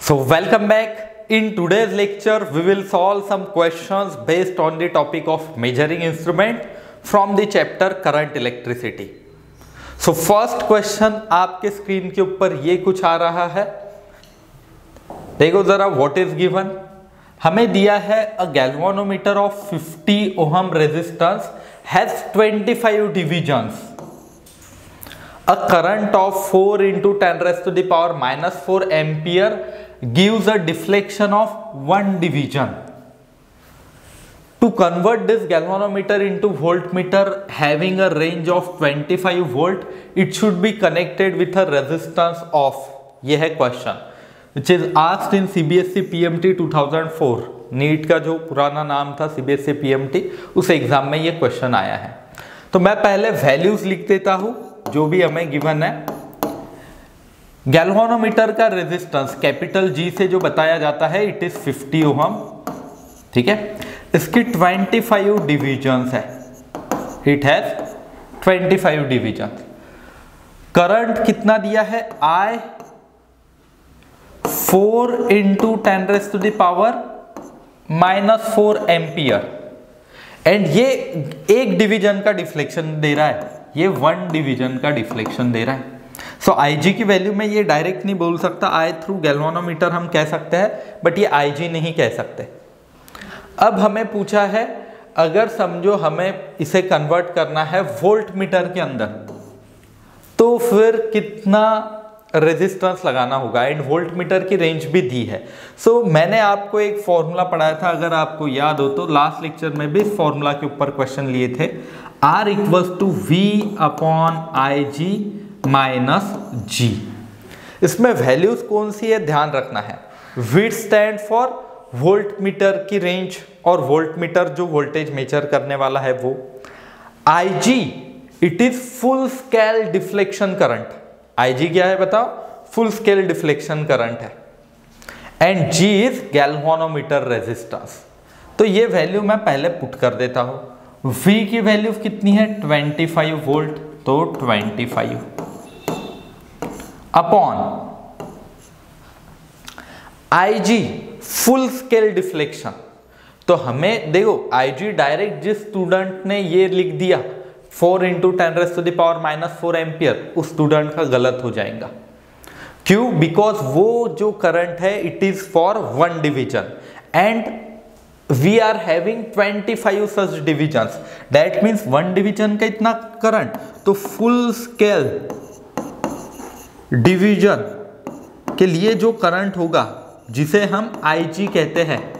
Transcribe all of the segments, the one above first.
So welcome back. In today's lecture, we will solve some questions based on the topic of measuring instrument from the chapter current electricity. So first question आपके screen के ऊपर ये कुछ आ रहा है, देखो जरा what is given. हमें दिया है a galvanometer of 50 ohm resistance has 25 divisions. A current of 4 into 10 raised to the power minus 4 ampere gives a deflection of 1 division. To convert this galvanometer into voltmeter having a range of 25 volt, it should be connected with a resistance of, ये है question which is asked in CBSE PMT 2004. NEET का जो पुराना नाम था CBSE PMT, उस exam में ये क्वेश्चन आया है. तो मैं पहले वैल्यूज लिख देता हूं जो भी हमें गिवन है. गैल्वानोमीटर का रेजिस्टेंस कैपिटल जी से जो बताया जाता है इट इज 50 ओहम. ठीक है, इसकी 25 डिविजन्स है, इट हैज 25 डिविजन. करंट कितना दिया है, I 4 into 10 raised to the power minus 4 ampere. And ये एक डिवीजन का डिफ्लेक्शन दे रहा है, ये 1 डिवीजन का डिफ्लेक्शन दे रहा है. सो IG की वैल्यू में ये डायरेक्ट नहीं बोल सकता, I थ्रू गैल्वानोमीटर हम कह सकते हैं, बट ये IG नहीं कह सकते. अब हमें पूछा है, अगर समझो हमें इसे कन्वर्ट करना है वोल्ट मीटर के अंदर, तो फिर कितना रेजिस्टेंस लगाना होगा. एंड वोल्ट मीटर की रेंज भी दी है. सो मैंने आपको एक फॉर्मूला पढ़ाया था, अगर आपको याद हो तो लास्ट लेक्चर में भी इस फॉर्मूला के ऊपर क्वेश्चन लिए थे. R equals to V upon IG minus G. इसमें वैल्यूज कौन सी है ध्यान रखना है. V stand for voltmeter की रेंज, और वोल्ट मीटर जो वोल्टेज मेजर करने वाला है वो. IG it is full scale deflection current. IG क्या है बताओ, फुल स्केल डिफ्लेक्शन करंट है. And G is galvanometer resistance. तो ये वैल्यू मैं पहले पुट कर देता हूं. V की वैल्यू कितनी है, 25 वोल्ट, तो 25 upon IG full scale deflection. तो हमें देखो IG डायरेक्ट जिस स्टूडेंट ने ये लिख दिया 4 into 10 raised to the power minus 4 ampere, उस स्टूडेंट का गलत हो जाएगा. क्यों? बिकॉज वो जो करंट है it is for 1 division and we are having 25 such divisions. That means 1 division का इतना करंट, तो फुल स्केल डिवीजन के लिए जो करंट होगा जिसे हम IG कहते हैं,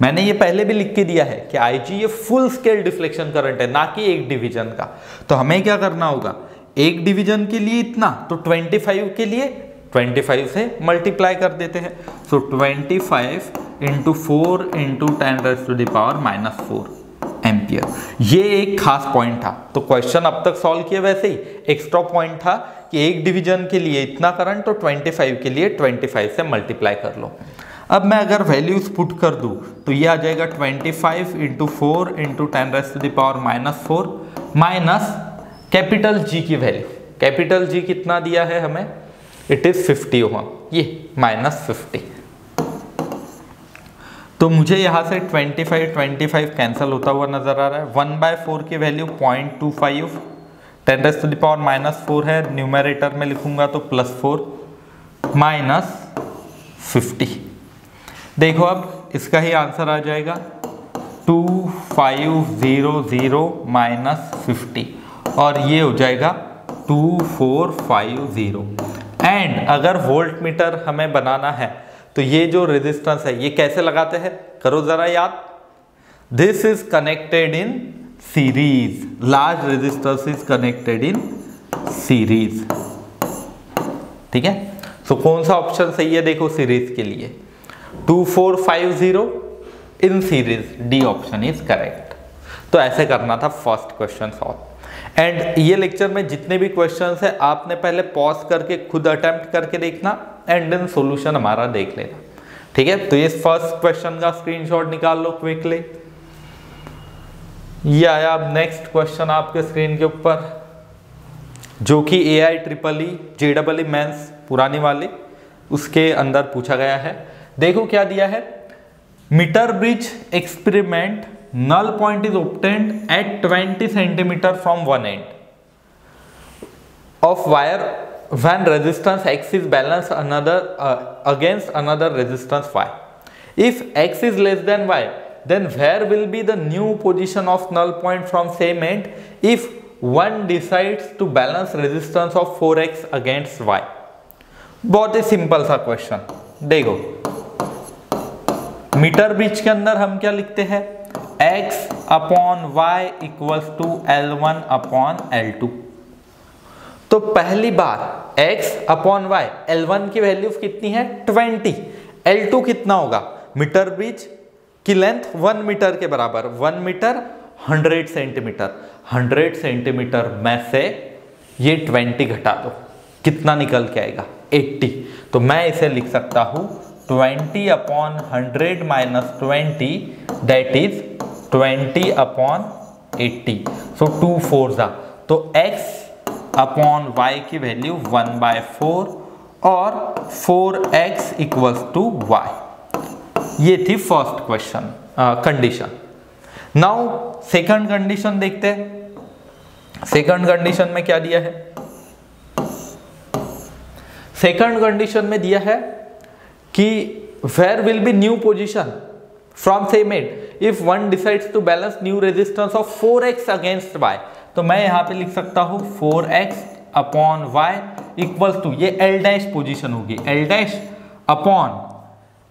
मैंने ये पहले भी लिख के दिया है कि IG ये फुल स्केल डिफ्लेक्शन करंट है, ना कि एक डिवीजन का. तो हमें क्या करना होगा, एक डिवीजन के लिए इतना, तो 25 के लिए 25 से मल्टीप्लाई कर देते हैं. सो 25 into 4 into 10 raised to the power minus 4 ampere. ये एक खास पॉइंट था. तो क्वेश्चन अब तक सॉल्व किया वैसे ही एक्स्ट्रा पॉइंट था कि एक डिवीजन के लिए इतना करंट, तो 25 के लिए 25 से मल्टीप्लाई कर लो. अब मैं अगर वैल्यूज पुट कर दूं तो ये आ जाएगा 25 into 4 into 10 raised to the power minus 4 minus capital G की वैल्यू. कैपिटल G कितना दिया है हमें, इट इज 50 ओहम, ये माइनस 50. तो मुझे यहां से 25 कैंसिल होता हुआ नजर आ रहा है. 1/4 की value 0.25, 10 raised to the power minus 4 है, न्यूमरेटर में लिखूंगा तो +4 माइनस 50. देखो अब इसका ही आंसर आ जाएगा 2500 माइनस 50, और ये हो जाएगा 2450. एंड अगर वोल्ट मीटर हमें बनाना है तो ये जो रेजिस्टेंस है ये कैसे लगाते हैं, करो जरा याद. This is connected in series, large resistance is connected in series. ठीक है, तो कौन सा ऑप्शन सही है, देखो सीरीज के लिए 2450 in series, D option is correct. तो ऐसे करना था फर्स्ट क्वेश्चन सॉल्व. एंड ये लेक्चर में जितने भी क्वेश्चंस है आपने पहले पॉज करके खुद अटेम्प्ट करके देखना एंड देन सॉल्यूशन हमारा देख लेना. ठीक है, तो ये फर्स्ट क्वेश्चन का स्क्रीनशॉट निकाल लो क्विकली. ये आया. अब नेक्स्ट क्वेश्चन आपके स्क्रीन के ऊपर, जो कि AI EEE JEE मेंस पुरानी वाली उसके अंदर पूछा गया है। देखो क्या दिया है, metre bridge experiment null point is obtained at 20 centimeter from one end of wire when resistance X is balanced against another resistance Y. If X is less than Y, then where will be the new position of null point from same end if one decides to balance resistance of 4X against Y? बहुत ही simple सा question. देखो metre bridge के अंदर हम क्या लिखते हैं, x upon y equals to L1 upon L2। तो पहली बार x अपॉन y, L1 की वैल्यू कितनी है 20, L2 कितना होगा, मीटर ब्रिज की लेंथ 1 मीटर के बराबर, 1 मीटर 100 सेंटीमीटर, 100 सेंटीमीटर में से ये 20 घटा दो, कितना निकल के आएगा 80। तो मैं इसे लिख सकता हूं 20 upon 100 minus 20 that is 20 upon 80। सो 2 4 जा, तो x अपॉन y की वैल्यू 1/4 और 4x इक्वल्स टू y। ये थी first question condition. Now second condition देखते हैं। सेकंड कंडीशन में क्या दिया है, सेकंड कंडीशन में दिया है कि where will be new position from same end if one decides to balance new resistance of 4x against y। तो मैं यहां पे लिख सकता हूं 4x upon y equals to, ये L डैश पोजीशन होगी, L डैश अपॉन,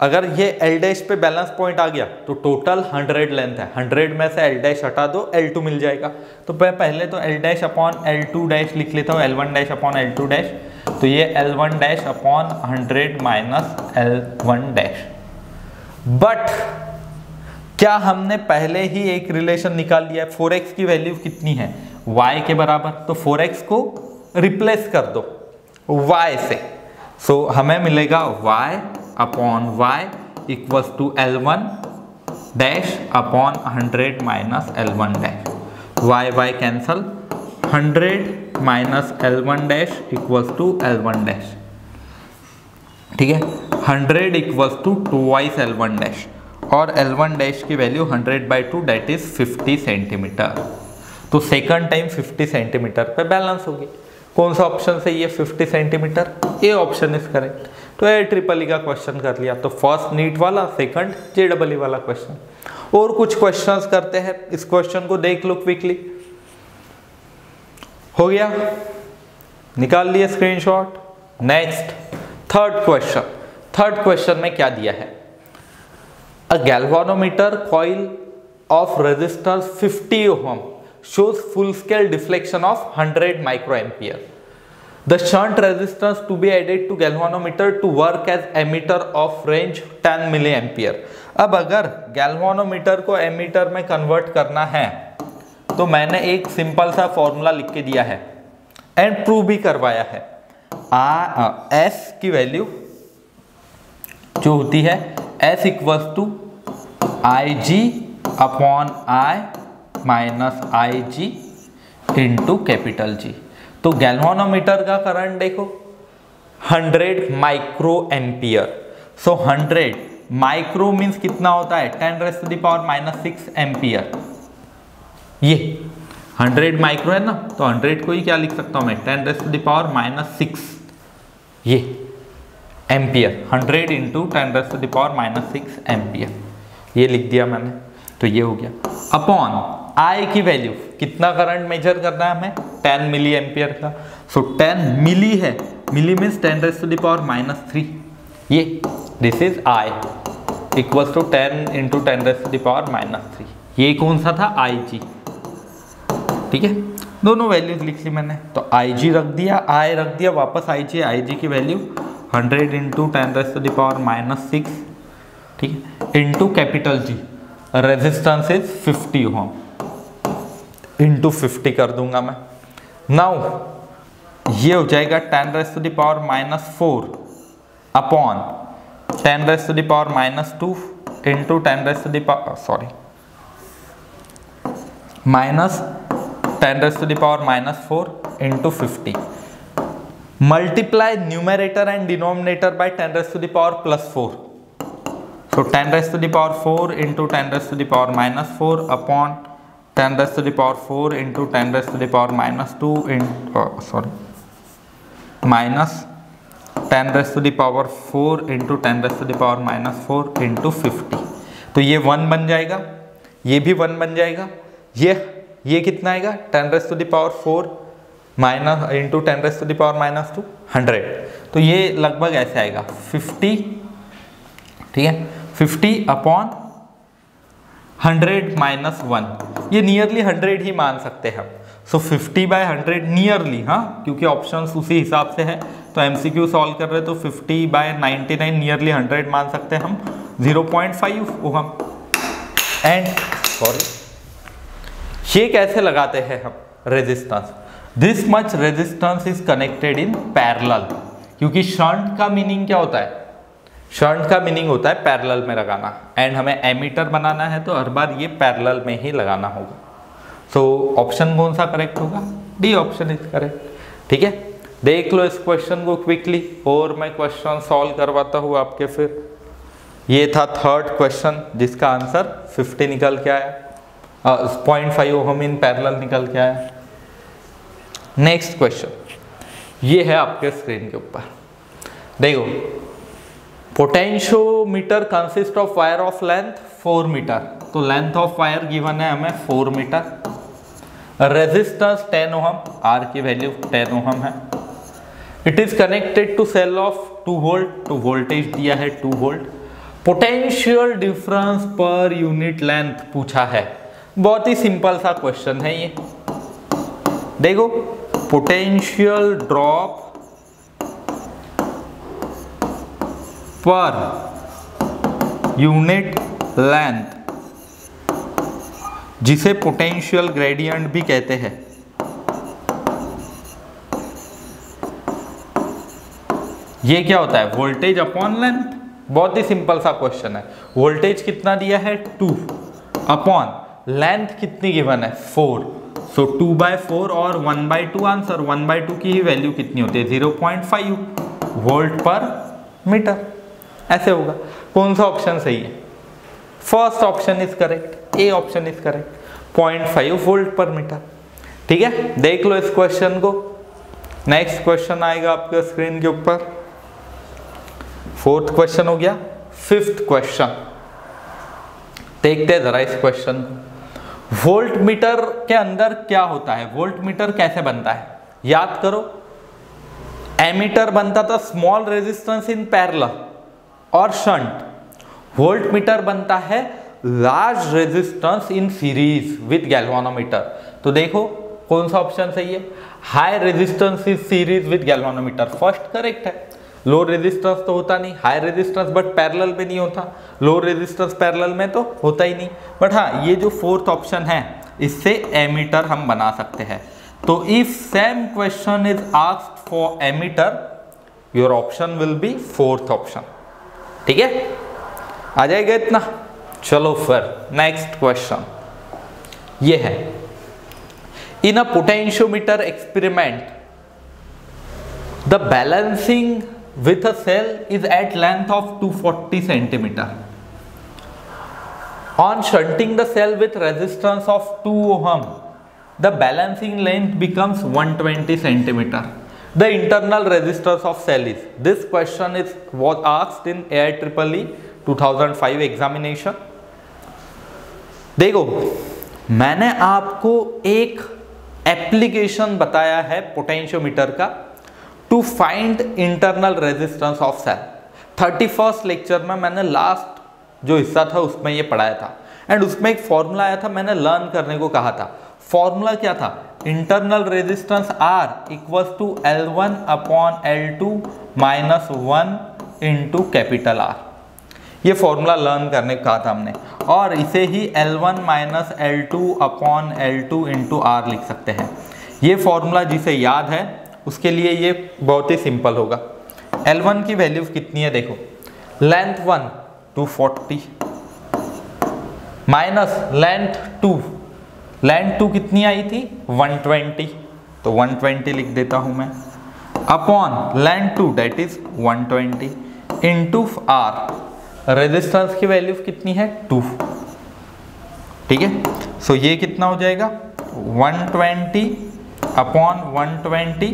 अगर ये L डैश पे बैलेंस पॉइंट आ गया तो टोटल 100 लेंथ है, 100 में से L डैश हटा दो L2 मिल जाएगा। तो मैं पहले तो L dash upon L2 dash लिख लेता हूँ, L1 dash upon L2 dash, तो ये L1 dash upon 100 minus L1 dash. But क्या हमने पहले ही एक रिलेशन निकाल लिया है, 4x की वैल्यू कितनी है y के बराबर, तो 4x को रिप्लेस कर दो y से। सो हमें मिलेगा y upon y equals to L1 dash upon 100 minus L1 dash, y cancel, 100 minus L1 dash equals to L1 dash, ठीक है। 100 equals to 2y L1 dash, और L1 डैश की वैल्यू 100/2 दैट इज 50 सेंटीमीटर। तो second time 50 centimetre पे balance होगी। कौन सा option से ये 50 सेंटीमीटर, ये ऑप्शन इज करेक्ट। तो ये ट्रिपल ई का क्वेश्चन कर लिया। तो फर्स्ट नीट वाला, सेकंड JEE वाला क्वेश्चन। और कुछ क्वेश्चंस करते हैं, इस क्वेश्चन को देख लो क्विकली। हो गया, निकाल लिए screenshot. Next third question. Third question में क्या दिया है, a galvanometer coil of resistance 50 ohm shows full scale deflection of 100 microampere. The shunt resistance to be added to galvanometer to work as emitter of range 10 milliampere. अब अगर galvanometer को ammeter में convert करना है तो मैंने एक सिंपल सा फॉर्मूला लिख के दिया है एंड प्रूव भी करवाया है। S की वैल्यू जो होती है S equals to IG upon I minus IG into capital G। तो गैल्वानोमीटर का करंट देखो 100 micro ampere. So 100 micro means कितना होता है 10⁻⁻⁶ एम्पियर। ये 100 माइक्रो है ना, तो 100 को ही क्या लिख सकता हूं मैं 10⁻⁻⁶ ये एम्पियर, 100 इंटू 10⁻⁻⁶ एम्पियर, ये लिख दिया मैंने। तो ये हो गया अपॉन आई की वैल्यू, कितना करंट मेजर करना है हमें 10 मिली एम्पियर का। सो 10 मिली है, मिली मीन्स 10⁻⁻3, ये this is I equals to 10 into 10⁻⁻3। ये कौन सा था IG, ठीक है। दोनों वैल्यूज लिख ली मैंने। तो IG रख दिया, I रख दिया, वापस IG की वैल्यू 100 इंटू 10⁻⁻6, ठीक है, into capital G, resistance is 50 ohm, into 50 कर दूंगा मैं। नाउ ये हो जाएगा 10⁻⁻4 upon 10⁻⁻2 into minus 10⁻⁻4 into 50। multiply numerator and denominator by 10 raised to the power plus 4. So 10 raised to the power 4 into 10 raised to the power minus 4 upon 10 raised to the power 4 into 10 raised to the power minus 2 in minus 10 raised to the power 4 into 10 raised to the power minus 4 into 50. तो ये 1 बन जाएगा, ये भी 1 बन जाएगा, ये कितना आएगा 10 raise to the power 4 minus into 10 raise to the power minus 2 100। तो ये लगभग ऐसे आएगा 50, ठीक है, 50 अपॉन 100 माइनस 1, ये नियरली 100 ही मान सकते हैं हम। सो 50 बाय 100 नियरली, हाँ, क्योंकि ऑप्शंस उसी हिसाब से है तो एमसीक्यू सॉल्व कर रहे तो 50 बाय 99 नियरली 100 मान सकते हैं हम, 0.5 ओहम। एंड सॉरी, ये कैसे लगाते हैं हम resistance, this much resistance is connected in parallel, क्योंकि शंट का मीनिंग क्या होता है, शंट का मीनिंग होता है पैरेलल में लगाना, एंड हमें एमीटर बनाना है तो हर बार ये पैरेलल में ही लगाना होगा। सो ऑप्शन कौन सा करेक्ट होगा, डी ऑप्शन इज करेक्ट। ठीक है, देख लो इस क्वेश्चन को क्विकली और मैं क्वेश्चन सॉल्व करवाता हूँ आपके। फिर ये था थर्ड क्वेश्चन जिसका आंसर 50 निकल के आया, 0.5 ओहम इन पैरेलल निकल के आया। नेक्स्ट क्वेश्चन ये है आपके स्क्रीन के ऊपर, देखो, potentiometer consist of wire of length 4 metre, तो लेंथ ऑफ वायर गिवन है हमें 4 मीटर, रेजिस्टेंस 10 ओहम, आर की वैल्यू 10 ओहम है, it is connected to cell of 2 volt, तो वोल्टेज दिया है 2 वोल्ट, potential difference per unit length पूछा है। बहुत ही सिंपल सा क्वेश्चन है ये, देखो, पोटेंशियल ड्रॉप पर यूनिट लेंथ, जिसे पोटेंशियल ग्रेडियंट भी कहते हैं, ये क्या होता है, वोल्टेज अपॉन लेंथ। बहुत ही सिंपल सा क्वेश्चन है, वोल्टेज कितना दिया है 2 अपॉन लेंथ कितनी गिवन है 4, सो 2/4 और 1/2 आंसर, 1/2 की ही वैल्यू कितनी होती है 0.5 वोल्ट पर मीटर, ऐसे होगा। कौन सा ऑप्शन सही है, first option is correct, A option is correct, 0.5 volt पर मीटर। ठीक है, देख लो इस क्वेश्चन को। नेक्स्ट क्वेश्चन आएगा आपके स्क्रीन के ऊपर, फोर्थ क्वेश्चन हो गया। फिफ्थ क्वेश्चन देखते हैं जरा इस क्वेश्चन को। वोल्ट मीटर के अंदर क्या होता है, वोल्ट मीटर कैसे बनता है, याद करो, एमीटर बनता था स्मॉल रेजिस्टेंस इन पैरेलल और शंट, वोल्ट मीटर बनता है large resistance in series with galvanometer. तो देखो कौन सा ऑप्शन सही है, high resistance is series with galvanometer, first correct है। लो रेजिस्टेंस तो होता नहीं, हाई रेजिस्टेंस बट पैरेलल में नहीं होता, लो रेजिस्टेंस पैरेलल में तो होता ही नहीं, बट हाँ ये जो फोर्थ ऑप्शन है इससे एमीटर हम बना सकते हैं। तो if same question is asked for ammeter, your option will be fourth option. ठीक है, आ जाएगा इतना। चलो फिर नेक्स्ट क्वेश्चन ये है, in a potentiometer experiment the balancing with a cell is at length of 240 centimeter. On shunting the cell with resistance of 2 ohm, the balancing length becomes 120 centimeter. The internal resistance of cell is. This question was asked in AIEEE 2005 examination. देखो, मैंने आपको एक application बताया है potentiometer का, to find internal resistance of cell. 31st lecture में मैंने last जो हिस्सा था उसमें ये पढ़ाया था, एंड उसमें एक फॉर्मूला आया था, मैंने लर्न करने को कहा था। फॉर्मूला क्या था, internal resistance R equals to L1 upon L2 minus 1 into capital R। ये फॉर्मूला लर्न करने को कहा था हमने, और इसे ही L1 minus L2 upon L2 into R लिख सकते हैं। ये फॉर्मूला जिसे याद है उसके लिए ये बहुत ही सिंपल होगा। L1 की वैल्यू कितनी है, देखो, लेंथ 1 240 माइनस लेंथ 2, लेंथ 2 कितनी आई थी 120, तो 120 लिख देता हूं मैं, upon length 2 that is 120 into R, resistance की वैल्यू कितनी है 2, ठीक है। सो ये कितना हो जाएगा 120 अपॉन 120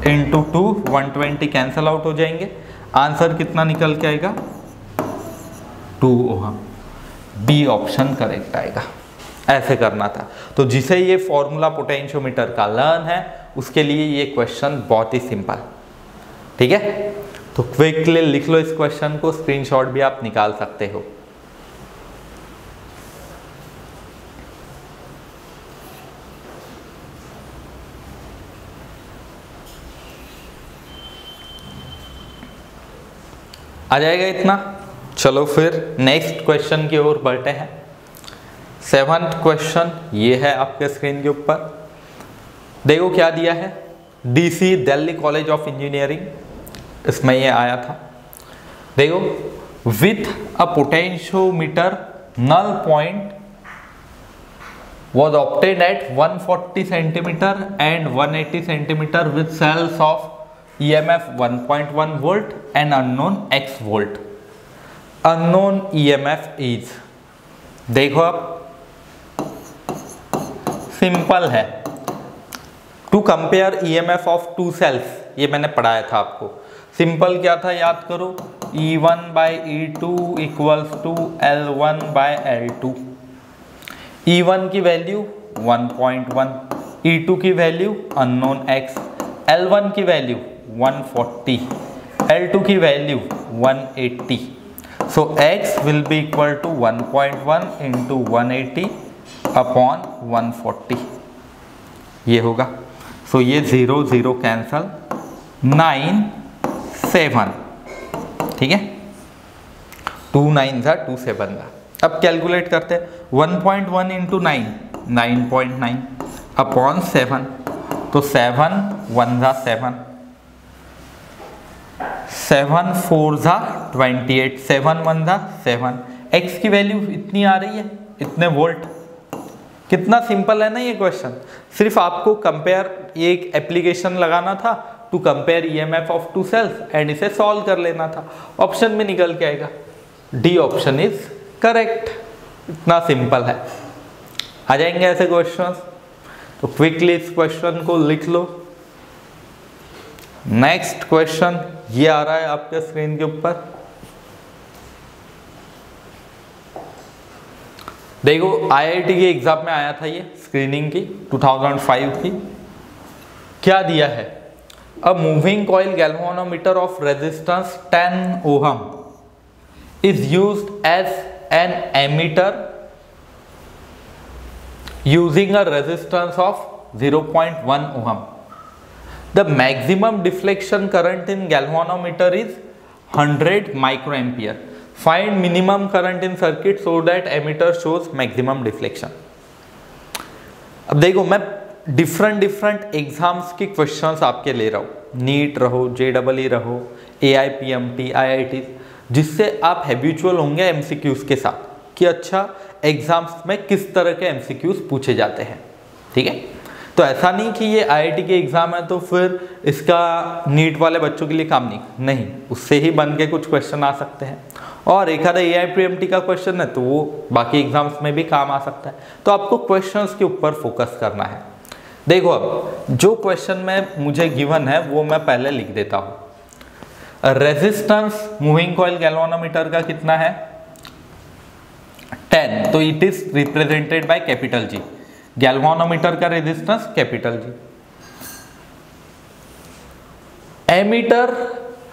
इंटू 2, 120 कैंसल आउट हो जाएंगे, आंसर कितना निकल के आएगा 2 ओहम। बी ऑप्शन करेक्ट आएगा। ऐसे करना था। तो जिसे ये फॉर्मूला पोटेंशियोमीटर का लर्न है उसके लिए ये क्वेश्चन बहुत ही सिंपल, ठीक है। तो क्विकली लिख लो इस क्वेश्चन को, स्क्रीनशॉट भी आप निकाल सकते हो। आ जाएगा इतना। चलो फिर नेक्स्ट क्वेश्चन की ओर बढ़ते हैं। 7th क्वेश्चन ये है आपके स्क्रीन के ऊपर। देखो क्या दिया है, DC Delhi college of engineering, इसमें ये आया था। देखो, with a potentiometer null point was obtained at 140 centimeter and 180 centimeter with cells of EMF 1.1 volt and unknown x volt. Unknown EMF is, देखो अब सिंपल है। To compare EMF of two cells, ये मैंने पढ़ाया था आपको। सिंपल क्या था याद करो, E1 by E2 equals to L1 by L2। E1 की वैल्यू 1.1, E2 की वैल्यू अननोन x, L1 की वैल्यू 140, L2 की value 180। So x will be equal to 1.1 into 180 upon 140, ये होगा। सो ये 0 0 कैंसल, 9 7, ठीक है। 2 9 था 2 7 था। अब कैलकुलेट करते हैं, 1.1 इंटू 9 9.9 अपॉन 7, तो 7 1 जा 7, 7 4 जा 28, 7 1 जा 7। x की वैल्यू इतनी आ रही है, इतने वोल्ट। कितना सिंपल है ना ये क्वेश्चन। सिर्फ आपको कंपेयर, ये एक एप्लीकेशन लगाना था to compare EMF of two cells and इसे सॉल्व कर लेना था, ऑप्शन में निकल के आएगा। D option is correct. इतना सिंपल है। आ जाएंगे ऐसे क्वेश्चंस, तो क्विकली इस क्वेश्चन को लिख लो। नेक्स्ट क्वेश्चन ये आ रहा है आपके स्क्रीन के ऊपर। देखो, आईआईटी के एग्जाम में आया था ये, स्क्रीनिंग की 2005 की। क्या दिया है, a moving coil galvanometer of resistance 10 ohm is used as an emitter using a resistance of 0.1 ohm. The maximum deflection current in galvanometer is 100 microampere. Find minimum current in circuit so that emitter shows maximum deflection. अब देखो, मैं different exams के questions आपके ले रहा हूँ, NEET रहो, JEE रहो, AIPMT, IIT, जिससे आप हैबिचुअल होंगे एमसीक्यूज के साथ कि अच्छा एग्जाम्स में किस तरह के एमसीक्यूज पूछे जाते हैं, ठीक है। तो ऐसा नहीं कि ये आईआईटी के एग्जाम है तो फिर इसका नीट वाले बच्चों के लिए काम नहीं, उससे ही बन के कुछ क्वेश्चन आ सकते हैं। और एक आधा AIPMT का क्वेश्चन है तो वो बाकी एग्जाम्स में भी काम आ सकता है। तो आपको क्वेश्चंस के ऊपर फोकस करना है। देखो, अब जो क्वेश्चन में मुझे गिवन है वो मैं पहले लिख देता हूँ। रेजिस्टेंस मूविंग कॉइल गैल्वेनोमीटर का कितना है 10, तो it is represented by capital G। Galvanometer का रेजिस्टेंस कैपिटल G। एमीटर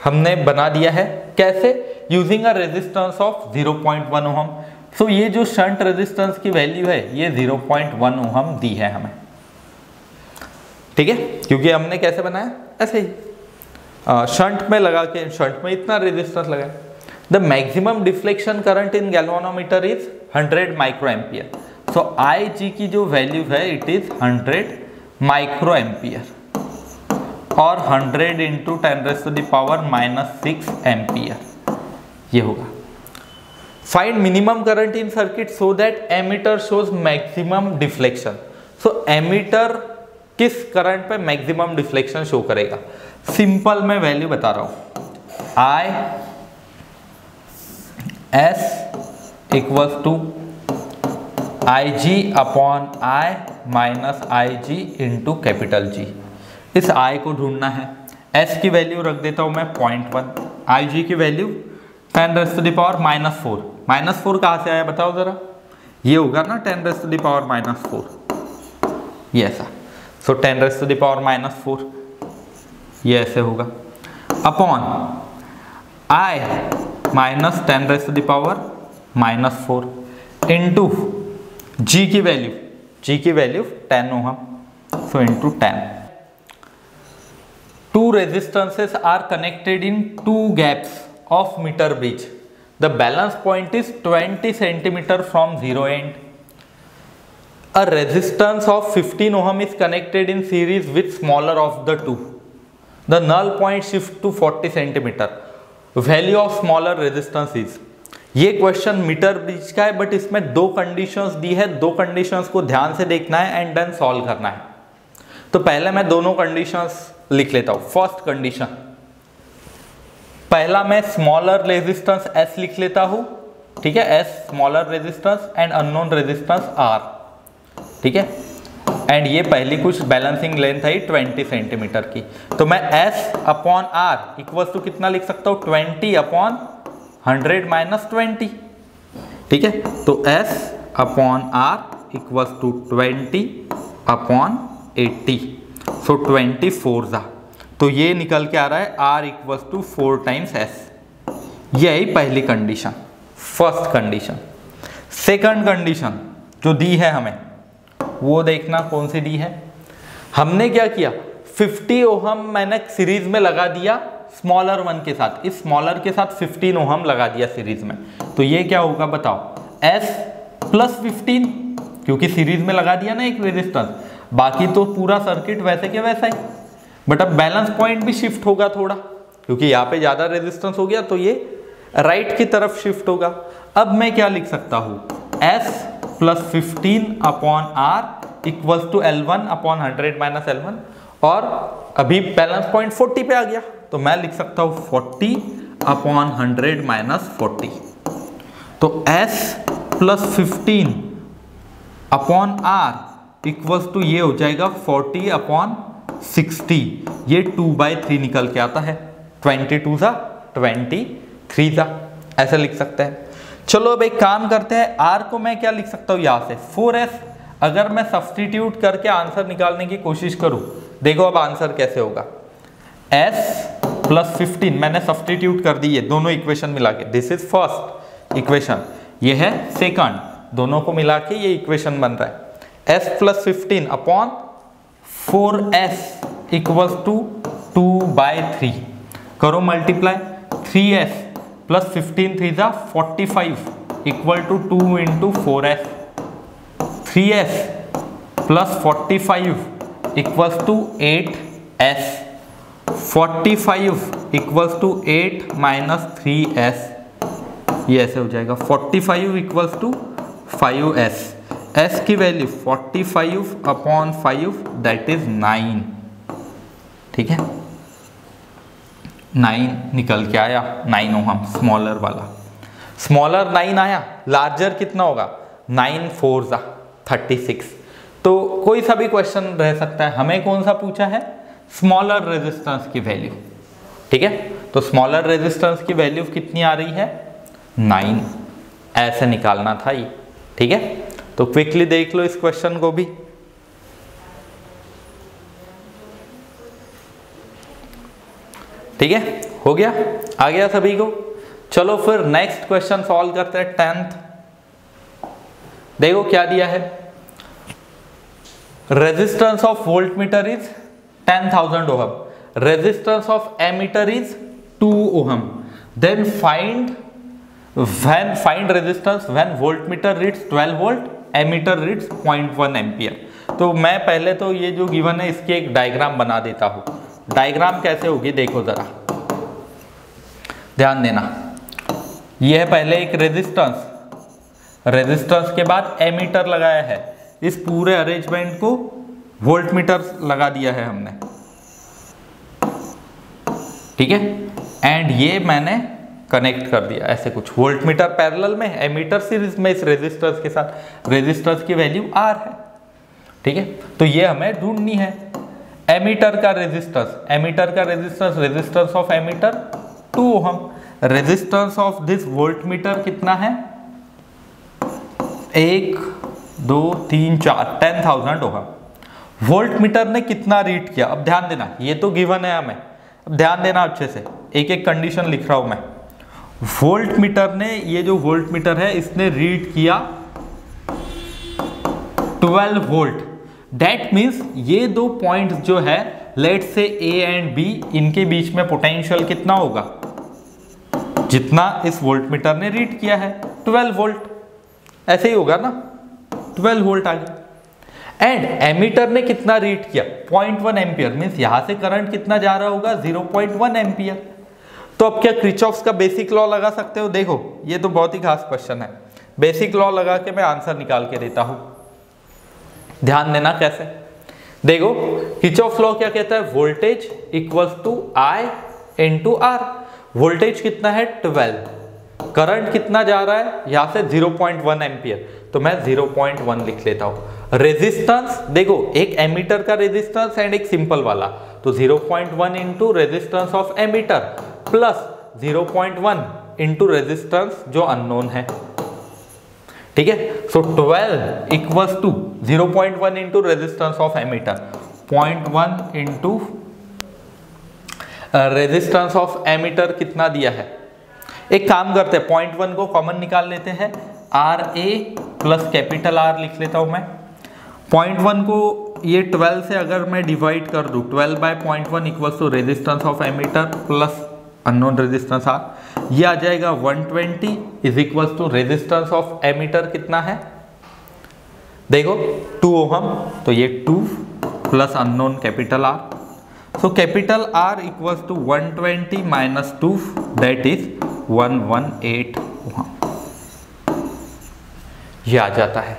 हमने बना दिया है, कैसे, using a resistance of 0.1 ohm. So ये जो शंट रेजिस्टेंस की वैल्यू है ये 0.1 ओहम दी है हमें, ठीक है, क्योंकि हमने कैसे बनाया, ऐसे ही शंट में लगा के, शंट में इतना रेजिस्टेंस लगा। The maximum deflection current in galvanometer is 100 microampere. So IG की जो वैल्यू है इट इज 100 माइक्रोएम्पियर और 100 इंटू 10⁻⁻6 एम्पियर, ये होगा। Find minimum current in circuit so that ammeter shows maximum deflection. So ammeter किस करंट पे maximum deflection show करेगा। Simple मैं वैल्यू बता रहा हूं, I S equals to I G upon I minus I G into capital G. इस I को ढूंढना है। एस की वैल्यू रख देता हूं मैं 0.1, आई जी की वैल्यू 10⁻⁻⁴। -4 कहाँ से आया बताओ जरा, ये होगा ना 10⁻⁻⁴, ये ऐसा। सो 10⁻⁻⁴ ये ऐसे होगा, अपॉन आई माइनस 10⁻⁻⁴ इंटू जी की value 10 ohm, so into 10। Two resistances are connected in two gaps of meter bridge. The balance point is 20 centimeter from zero end. A resistance of 15 ohm is connected in series with smaller of the two. The null point shift to 40 centimeter. Value of smaller resistance is. ये question metre bridge का है, but इसमें दो conditions दी है, दो conditions को ध्यान से देखना है एंड देन सॉल्व करना है। तो पहले मैं दोनों कंडीशंस लिख लेता हूं। फर्स्ट कंडीशन, पहला मैं स्मॉलर रेजिस्टेंस S लिख लेता हूं, ठीक है, S smaller resistance and unknown resistance R, ठीक है, एंड ये पहली कुछ बैलेंसिंग लेंथ है 20 सेंटीमीटर की। तो मैं S upon R equals to कितना लिख सकता हूं, 20 अपॉन 100 माइनस 20, ठीक है। तो S upon R equals to 20 upon 80, so 24 जा, तो ये निकल के आ रहा है R equals to 4 times S। यही पहली condition, first condition. Second condition जो दी है हमें, वो देखना कौन सी दी है। हमने क्या किया, 50 ओहम मैंने सीरीज में लगा दिया स्मॉलर वन के साथ, इस स्मॉलर के साथ 15 ओहम लगा दिया सीरीज में। तो ये क्या होगा बताओ, S प्लस 15, क्योंकि सीरीज में लगा दिया ना एक रेजिस्टेंस, बाकी तो पूरा सर्किट वैसे के वैसा ही, बट अब बैलेंस पॉइंट भी शिफ्ट होगा थोड़ा, क्योंकि यहाँ पे ज्यादा रेजिस्टेंस हो गया तो ये राइट की तरफ शिफ्ट होगा। अब मैं क्या लिख सकता हूँ, S plus 15 upon R equals to L1 upon 100 minus L1, और अभी बैलेंस पॉइंट 40 पे आ गया, तो मैं लिख सकता हूँ 40 अपॉन 100 माइनस 40। तो S plus 15 upon R equals to ये हो जाएगा 40 अपॉन 60, ये 2/3 निकल के आता है, 22 जा 23 जा, ऐसे लिख सकते हैं। चलो अब एक काम करते हैं, R को मैं क्या लिख सकता हूँ यहाँ से 4S। अगर मैं सब्सटीट्यूट करके आंसर निकालने की कोशिश करूँ, देखो अब आंसर कैसे होगा, S प्लस 15 मैंने सब्सटीट्यूट कर दी, ये दोनों इक्वेशन मिला के, दिस इज फर्स्ट इक्वेशन, ये है सेकंड, दोनों को मिला के ये इक्वेशन बन रहा है। S plus 15 upon 4S equals to 2/3, करो मल्टीप्लाई, 3S प्लस 15 3 जा 45 equal to 2 into 4S, 3S plus 45 equals to 8S, 45 equals to 8 minus 3S, ये ऐसे हो जाएगा, 45 इक्वल्स टू 5S। S की वैल्यू 45 अपॉन 5 दैट इज 9, ठीक है, 9 निकल के आया, 9 ओहम स्मॉलर वाला, स्मॉलर 9 आया, लार्जर कितना होगा, 9 4 जा 36। तो कोई सा भी क्वेश्चन रह सकता है, हमें कौन सा पूछा है, स्मॉलर रेजिस्टेंस की वैल्यू, ठीक है। तो स्मॉलर रेजिस्टेंस की वैल्यू कितनी आ रही है, 9, ऐसे निकालना था ये, ठीक है। तो क्विकली देख लो इस क्वेश्चन को भी, ठीक है, हो गया, आ गया सभी को। चलो फिर नेक्स्ट क्वेश्चन सॉल्व करते हैं, 10th। देखो क्या दिया है, resistance of voltmeter is 10,000 ohm, resistance of ammeter is 2 ohm, then find resistance when voltmeter reads 12 volt, ammeter reads 0.1 ampere. तो मैं पहले तो ये जो गिवन है इसकी एक डायग्राम बना देता हूं। डायग्राम कैसे होगी देखो जरा, ध्यान देना। ये है पहले एक रेजिस्टेंस के बाद एमीटर लगाया है। इस पूरे अरेंजमेंट को वोल्ट मीटर लगा दिया है हमने, ठीक है, एंड ये मैंने कनेक्ट कर दिया ऐसे कुछ, वोल्ट मीटर पैरेलल में, एमीटर सीरीज में इस रेजिस्टर्स के साथ, रेजिस्टर्स की वैल्यू R है, ठीक है। तो ये हमें ढूंढनी है एमीटर का रेजिस्टेंस, एमीटर का resistance, resistance of ammeter 2 ohm, resistance of this voltmeter कितना है 1 2 3 4 10,000 ओहम। वोल्ट मीटर ने कितना रीड किया, अब ध्यान देना, ये तो गिवन है हमें, अब ध्यान देना अच्छे से, एक एक कंडीशन लिख रहा हूं मैं। वोल्ट मीटर ने, ये जो वोल्ट मीटर है इसने रीड किया 12 वोल्ट, दैट मीन्स ये दो पॉइंट्स जो है लेट से A एंड B, इनके बीच में पोटेंशियल कितना होगा, जितना इस वोल्ट मीटर ने रीड किया है 12 वोल्ट, ऐसे ही होगा ना, 12 वोल्ट आ गया। एंड एमीटर ने कितना रीड किया 0.1 एम्पियर, मीन्स यहां से करंट कितना जा रहा होगा 0.1 एम्पियर। तो अब क्या क्रिचॉफ्स का बेसिक लॉ लगा सकते हो, देखो ये तो बहुत ही खास क्वेश्चन है, बेसिक लॉ लगा के मैं आंसर निकाल के देता हूं, ध्यान देना कैसे। देखो किरचॉफ लॉ क्या कहता है, voltage equals to I into R, voltage कितना है 12, करंट कितना जा रहा है यहां से 0.1 एम्पियर, तो मैं 0.1 लिख लेता हूं। रेजिस्टेंस देखो, एक एमीटर का रेजिस्टेंस एंड एक सिंपल वाला, तो 0.1 into resistance of ammeter plus 0.1 into resistance जो अननोन है, ठीक है। So 12 equals to 0.1 into resistance of ammeter, 0.1 into resistance of ammeter कितना दिया है, एक काम करते हैं 0.1 को कॉमन निकाल लेते हैं, RA प्लस कैपिटल R लिख लेता हूं मैं। 0.1 को ये 12 से अगर मैं डिवाइड कर दूं, 12 by 0.1 equals to resistance of ammeter plus unknown resistance R, ये आ जाएगा 120 is equals to resistance of ammeter कितना है, देखो 2 ओहम, तो ये 2 plus unknown capital R, so capital R equals to 120 minus 2 that is 118 ohm, ये आ जाता है,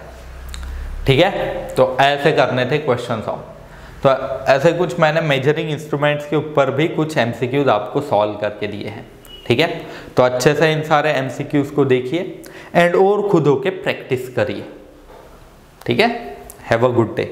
ठीक है। तो ऐसे करने थे क्वेश्चन सॉल्व, तो ऐसे कुछ मैंने मेजरिंग इंस्ट्रूमेंट्स के ऊपर भी कुछ एमसीक्यूज आपको सॉल्व करके दिए हैं, ठीक है। तो अच्छे से इन सारे एमसीक्यूज को देखिए एंड और खुद होके प्रैक्टिस करिए, ठीक है। Have a good day.